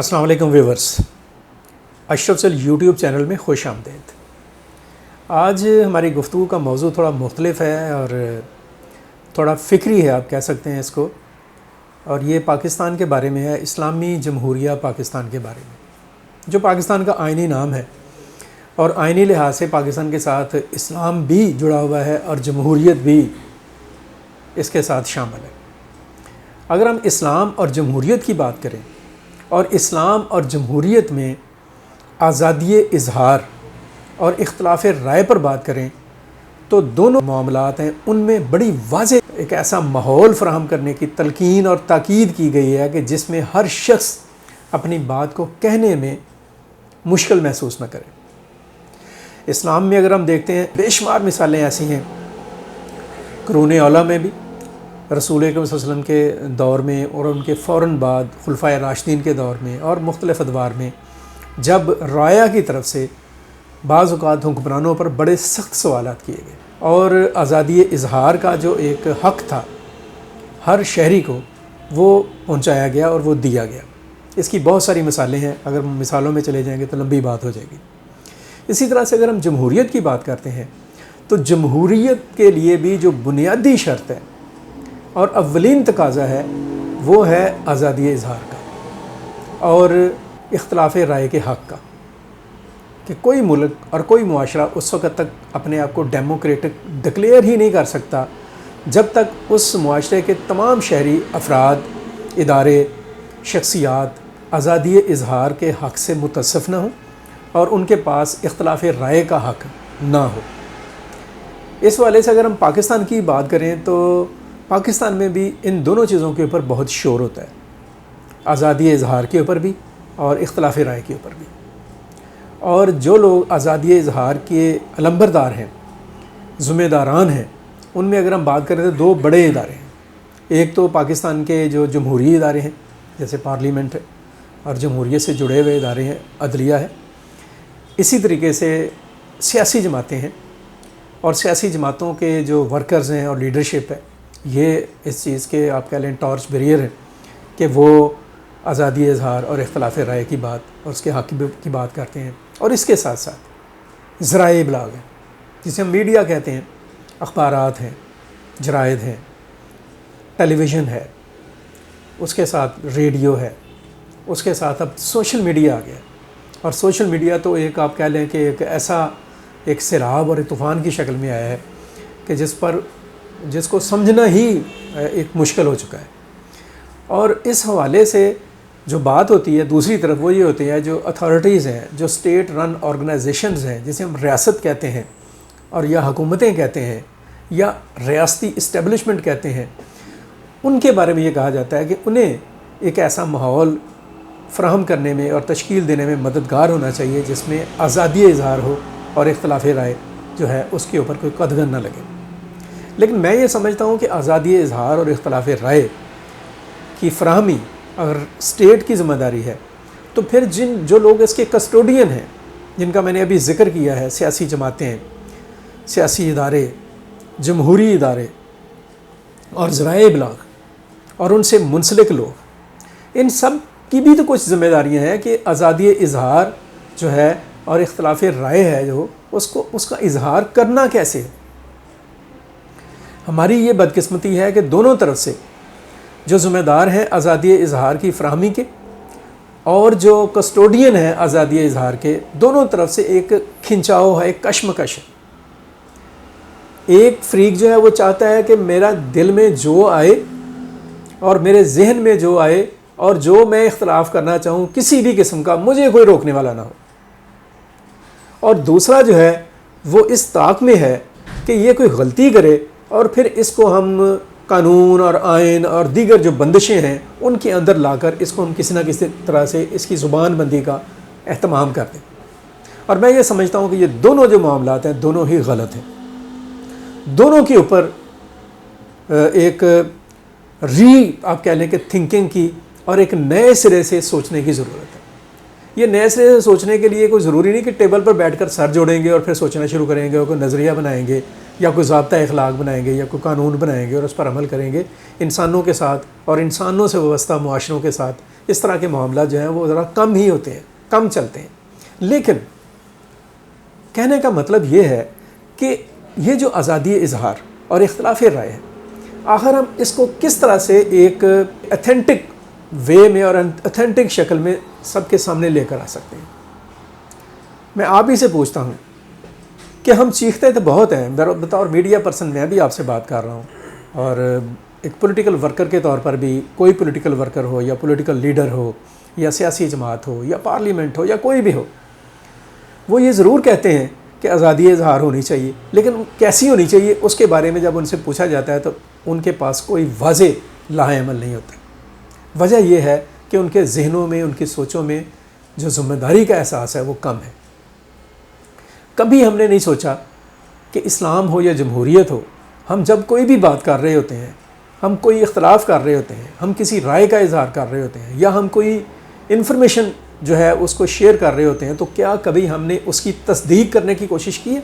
السلام علیکم ویورز، اشرف سل یوٹیوب چینل میں خوش آمدید۔ آج ہماری گفتگو کا موضوع تھوڑا مختلف ہے اور تھوڑا فکری ہے، آپ کہہ سکتے ہیں اس کو، اور یہ پاکستان کے بارے میں ہے، اسلامی جمہوریہ پاکستان کے بارے میں، جو پاکستان کا آئینی نام ہے اور آئینی لحاظ سے پاکستان کے ساتھ اسلام بھی جڑا ہوا ہے اور جمہوریت بھی اس کے ساتھ شامل ہے۔ اگر ہم اسلام اور جمہوریت کی بات کریں اور اسلام اور جمہوریت میں آزادی اظہار اور اختلاف رائے پر بات کریں تو دونوں معاملات ہیں، ان میں بڑی واضح ایک ایسا ماحول فراہم کرنے کی تلقین اور تاکید کی گئی ہے کہ جس میں ہر شخص اپنی بات کو کہنے میں مشکل محسوس نہ کرے۔ اسلام میں اگر ہم دیکھتے ہیں بے شمار مثالیں ایسی ہیں، قرون اولیٰ میں بھی، رسول اکرم صلی اللہ علیہ وسلم کے دور میں اور ان کے فوراً بعد خلفائے راشدین کے دور میں اور مختلف ادوار میں، جب رعایا کی طرف سے بعض اوقات حکمرانوں پر بڑے سخت سوالات کیے گئے اور آزادی اظہار کا جو ایک حق تھا ہر شہری کو، وہ پہنچایا گیا اور وہ دیا گیا۔ اس کی بہت ساری مثالیں ہیں، اگر مثالوں میں چلے جائیں گے تو لمبی بات ہو جائے گی۔ اسی طرح سے اگر ہم جمہوریت کی بات کرتے ہیں تو جمہوریت کے لیے بھی جو بنیادی شرط ہے اور اولین تقاضا ہے وہ ہے آزادی اظہار کا اور اختلاف رائے کے حق کا، کہ کوئی ملک اور کوئی معاشرہ اس وقت تک اپنے آپ کو ڈیموکریٹک ڈکلیئر ہی نہیں کر سکتا جب تک اس معاشرے کے تمام شہری افراد، ادارے، شخصیات آزادی اظہار کے حق سے متصف نہ ہوں اور ان کے پاس اختلاف رائے کا حق نہ ہو۔ اس حوالے سے اگر ہم پاکستان کی بات کریں تو پاکستان میں بھی ان دونوں چیزوں کے اوپر بہت شور ہوتا ہے، آزادی اظہار کے اوپر بھی اور اختلاف رائے کے اوپر بھی۔ اور جو لوگ آزادی اظہار کے علمبردار ہیں، ذمہ داران ہیں، ان میں اگر ہم بات کریں تو دو بڑے ادارے ہیں۔ ایک تو پاکستان کے جو جمہوری ادارے ہیں جیسے پارلیمنٹ ہے اور جمہوریت سے جڑے ہوئے ادارے ہیں، عدلیہ ہے۔ اسی طریقے سے سیاسی جماعتیں ہیں اور سیاسی جماعتوں کے جو ورکرز ہیں اور لیڈرشپ ہے، یہ اس چیز کے آپ کہہ لیں ٹارچ بیریئر ہیں کہ وہ آزادی اظہار اور اختلاف رائے کی بات اور اس کے حق کی بات کرتے ہیں۔ اور اس کے ساتھ ساتھ ذرائع ابلاغ ہیں، جسے ہم میڈیا کہتے ہیں، اخبارات ہیں، جرائد ہیں، ٹیلی ویژن ہے، اس کے ساتھ ریڈیو ہے، اس کے ساتھ اب سوشل میڈیا آ گیا۔ اور سوشل میڈیا تو ایک آپ کہہ لیں کہ ایک ایسا ایک سیلاب اور ایک طوفان کی شکل میں آیا ہے کہ جس کو سمجھنا ہی ایک مشکل ہو چکا ہے۔ اور اس حوالے سے جو بات ہوتی ہے دوسری طرف وہ یہ ہوتی ہے، جو اتھارٹیز ہیں، جو اسٹیٹ رن آرگنائزیشنز ہیں، جسے ہم ریاست کہتے ہیں اور یا حکومتیں کہتے ہیں یا ریاستی اسٹیبلشمنٹ کہتے ہیں، ان کے بارے میں یہ کہا جاتا ہے کہ انہیں ایک ایسا ماحول فراہم کرنے میں اور تشکیل دینے میں مددگار ہونا چاہیے جس میں آزادی اظہار ہو اور اختلاف رائے جو ہے اس کے اوپر کوئی قدغن نہ لگے۔ لیکن میں یہ سمجھتا ہوں کہ آزادی اظہار اور اختلاف رائے کی فراہمی اگر اسٹیٹ کی ذمہ داری ہے تو پھر جو لوگ اس کے کسٹوڈین ہیں، جن کا میں نے ابھی ذکر کیا ہے، سیاسی جماعتیں، سیاسی ادارے، جمہوری ادارے اور ذرائع ابلاغ اور ان سے منسلک لوگ، ان سب کی بھی تو کچھ ذمہ داریاں ہیں کہ آزادی اظہار جو ہے اور اختلاف رائے ہے جو اس کا اظہار کرنا کیسے ہے۔ ہماری یہ بدقسمتی ہے کہ دونوں طرف سے جو ذمہ دار ہیں آزادی اظہار کی فراہمی کے اور جو کسٹوڈین ہیں آزادی اظہار کے، دونوں طرف سے ایک کھنچاؤ ہے، ایک کشمکش ہے۔ ایک فریق جو ہے وہ چاہتا ہے کہ میرا دل میں جو آئے اور میرے ذہن میں جو آئے اور جو میں اختلاف کرنا چاہوں کسی بھی قسم کا، مجھے کوئی روکنے والا نہ ہو۔ اور دوسرا جو ہے وہ اس طاق میں ہے کہ یہ کوئی غلطی کرے اور پھر اس کو ہم قانون اور آئین اور دیگر جو بندشیں ہیں ان کے اندر لا کر اس کو ہم کسی نہ کسی طرح سے اس کی زبان بندی کا اہتمام کر دیں۔ اور میں یہ سمجھتا ہوں کہ یہ دونوں جو معاملات ہیں دونوں ہی غلط ہیں۔ دونوں کے اوپر ایک آپ کہہ لیں کہ تھنکنگ کی اور ایک نئے سرے سے سوچنے کی ضرورت ہے۔ یہ نئے سرے سے سوچنے کے لیے کوئی ضروری نہیں کہ ٹیبل پر بیٹھ کر سر جوڑیں گے اور پھر سوچنا شروع کریں گے اور کوئی نظریہ بنائیں گے یا کوئی ضابطہ اخلاق بنائیں گے یا کوئی قانون بنائیں گے اور اس پر عمل کریں گے، انسانوں کے ساتھ اور انسانوں سے وابستہ معاشروں کے ساتھ اس طرح کے معاملات جو ہیں وہ ذرا کم ہی ہوتے ہیں، کم چلتے ہیں۔ لیکن کہنے کا مطلب یہ ہے کہ یہ جو آزادی اظہار اور اختلاف رائے ہے، آخر ہم اس کو کس طرح سے ایک ایتھینٹک وے میں اور ایتھینٹک شکل میں سب کے سامنے لے کر آ سکتے ہیں۔ میں آپ ہی سے پوچھتا ہوں کہ ہم چیختے تو بہت ہیں، بطور میڈیا پرسن میں بھی آپ سے بات کر رہا ہوں، اور ایک پولیٹیکل ورکر کے طور پر بھی، کوئی پولیٹیکل ورکر ہو یا پولیٹیکل لیڈر ہو یا سیاسی جماعت ہو یا پارلیمنٹ ہو یا کوئی بھی ہو، وہ یہ ضرور کہتے ہیں کہ آزادی اظہار ہونی چاہیے، لیکن کیسی ہونی چاہیے اس کے بارے میں جب ان سے پوچھا جاتا ہے تو ان کے پاس کوئی واضح لاہ عمل نہیں ہوتا۔ وجہ یہ ہے کہ ان کے ذہنوں میں، ان کی سوچوں میں جو ذمہ داری کا احساس ہے وہ کم ہے۔ کبھی ہم نے نہیں سوچا کہ اسلام ہو یا جمہوریت ہو، ہم جب کوئی بھی بات کر رہے ہوتے ہیں، ہم کوئی اختلاف کر رہے ہوتے ہیں، ہم کسی رائے کا اظہار کر رہے ہوتے ہیں یا ہم کوئی انفارمیشن جو ہے اس کو شیئر کر رہے ہوتے ہیں، تو کیا کبھی ہم نے اس کی تصدیق کرنے کی کوشش کی ہے؟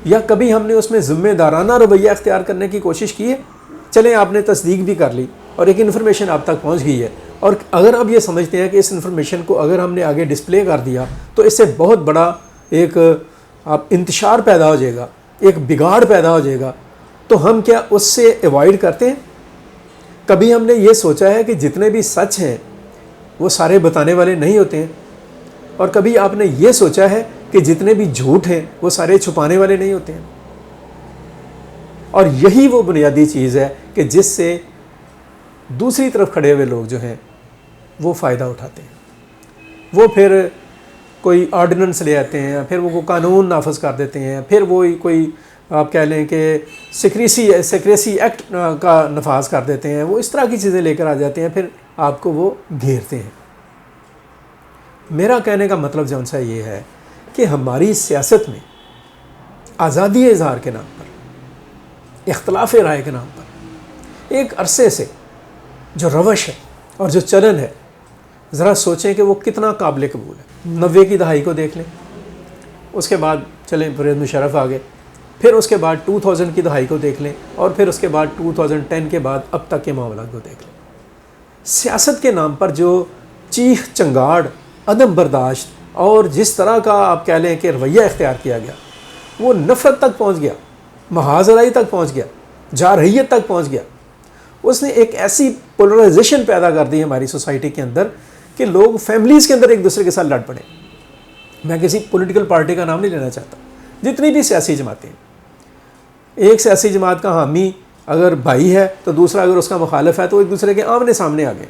یا کبھی ہم نے اس میں ذمہ دارانہ رویہ اختیار کرنے کی کوشش کی ہے؟ چلیں آپ نے تصدیق بھی کر لی اور ایک انفارمیشن آپ تک پہنچ گئی ہے، اور اگر آپ یہ سمجھتے ہیں کہ اس انفارمیشن کو اگر ہم نے آگے ڈسپلے کر دیا تو اس سے بہت بڑا ایک انتشار پیدا ہو جائے گا، ایک بگاڑ پیدا ہو جائے گا، تو ہم کیا اس سے ایوائڈ کرتے ہیں؟ کبھی ہم نے یہ سوچا ہے کہ جتنے بھی سچ ہیں وہ سارے بتانے والے نہیں ہوتے ہیں، اور کبھی آپ نے یہ سوچا ہے کہ جتنے بھی جھوٹ ہیں وہ سارے چھپانے والے نہیں ہوتے ہیں؟ اور یہی وہ بنیادی چیز ہے کہ جس سے دوسری طرف کھڑے ہوئے لوگ جو ہیں وہ فائدہ اٹھاتے ہیں۔ وہ پھر کوئی آرڈیننس لے آتے ہیں، پھر وہ قانون نافذ کر دیتے ہیں، پھر وہ کوئی آپ کہہ لیں کہ سیکریسی ایکٹ کا نفاذ کر دیتے ہیں، وہ اس طرح کی چیزیں لے کر آ جاتے ہیں، پھر آپ کو وہ گھیرتے ہیں۔ میرا کہنے کا مطلب جون سا یہ ہے کہ ہماری سیاست میں آزادی اظہار کے نام پر، اختلاف رائے کے نام پر ایک عرصے سے جو روش ہے اور جو چلن ہے، ذرا سوچیں کہ وہ کتنا قابل قبول ہے۔ 90 کی دہائی کو دیکھ لیں، اس کے بعد چلیں پرویز مشرف آ گئے، پھر اس کے بعد 2000 کی دہائی کو دیکھ لیں، اور پھر اس کے بعد 2010 کے بعد اب تک کے معاملات کو دیکھ لیں۔ سیاست کے نام پر جو چیخ چنگاڑ، عدم برداشت اور جس طرح کا آپ کہہ لیں کہ رویہ اختیار کیا گیا، وہ نفرت تک پہنچ گیا، محاذ ارادی تک پہنچ گیا، جارحیت تک پہنچ گیا۔ اس نے ایک ایسی پولرائزیشن پیدا کر دی ہماری سوسائٹی کے اندر کہ لوگ فیملیز کے اندر ایک دوسرے کے ساتھ لڑ پڑے۔ میں کسی پولیٹیکل پارٹی کا نام نہیں لینا چاہتا، جتنی بھی سیاسی جماعتیں ہیں، ایک سیاسی جماعت کا حامی اگر بھائی ہے تو دوسرا اگر اس کا مخالف ہے تو ایک دوسرے کے آمنے سامنے آ گئے۔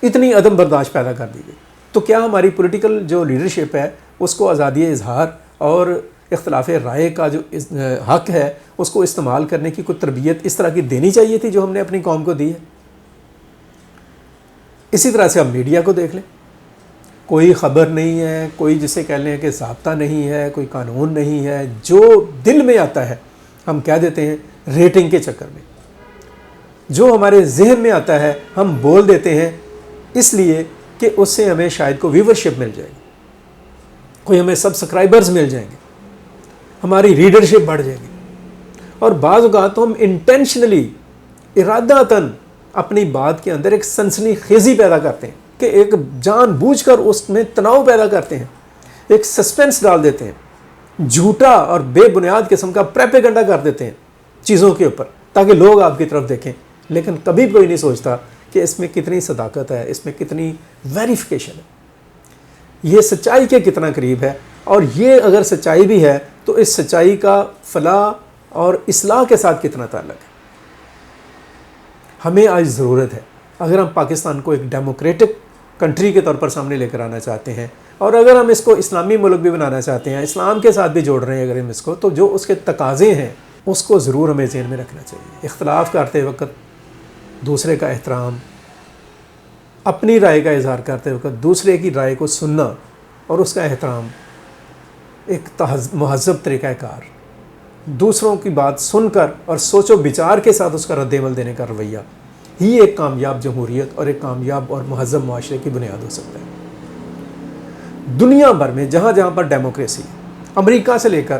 اتنی عدم برداشت پیدا کر دی گئی۔ تو کیا ہماری پولیٹیکل جو لیڈرشپ ہے اس کو آزادی اظہار اور اختلاف رائے کا جو حق ہے اس کو استعمال کرنے کی کوئی تربیت اس طرح کی دینی چاہیے تھی جو ہم نے اپنی قوم کو دی ہے؟ اسی طرح سے ہم میڈیا کو دیکھ لیں، کوئی خبر نہیں ہے، کوئی جسے کہہ لیں کہ ضابطہ نہیں ہے، کوئی قانون نہیں ہے، جو دل میں آتا ہے ہم کہہ دیتے ہیں ریٹنگ کے چکر میں، جو ہمارے ذہن میں آتا ہے ہم بول دیتے ہیں، اس لیے کہ اس سے ہمیں شاید کوئی ویورشپ مل جائے گی، کوئی ہمیں سبسکرائبرز مل جائیں گے، ہماری ریڈرشپ بڑھ جائے گی۔ اور بعض اوقات تو ہم انٹینشنلی، ارادتاً اپنی بات کے اندر ایک سنسنی خیزی پیدا کرتے ہیں کہ ایک جان بوجھ کر اس میں تناؤ پیدا کرتے ہیں، ایک سسپینس ڈال دیتے ہیں، جھوٹا اور بے بنیاد قسم کا پریپیگنڈا کر دیتے ہیں چیزوں کے اوپر تاکہ لوگ آپ کی طرف دیکھیں، لیکن کبھی کوئی نہیں سوچتا کہ اس میں کتنی صداقت ہے، اس میں کتنی ویریفیکیشن ہے، یہ سچائی کے کتنا قریب ہے، اور یہ اگر سچائی بھی ہے تو اس سچائی کا فلاح اور اصلاح کے ساتھ کتنا تعلق ہے۔ ہمیں آج ضرورت ہے، اگر ہم پاکستان کو ایک ڈیموکریٹک کنٹری کے طور پر سامنے لے کر آنا چاہتے ہیں، اور اگر ہم اس کو اسلامی ملک بھی بنانا چاہتے ہیں، اسلام کے ساتھ بھی جوڑ رہے ہیں اگر ہم اس کو، تو جو اس کے تقاضے ہیں اس کو ضرور ہمیں ذہن میں رکھنا چاہیے۔ اختلاف کرتے وقت دوسرے کا احترام، اپنی رائے کا اظہار کرتے وقت دوسرے کی رائے کو سننا اور اس کا احترام، ایک مہذب طریقہ کار، دوسروں کی بات سن کر اور سوچ و بچار کے ساتھ اس کا رد عمل دینے کا رویہ ہی ایک کامیاب جمہوریت اور ایک کامیاب اور مہذب معاشرے کی بنیاد ہو سکتا ہے۔ دنیا بھر میں جہاں جہاں پر ڈیموکریسی، امریکہ سے لے کر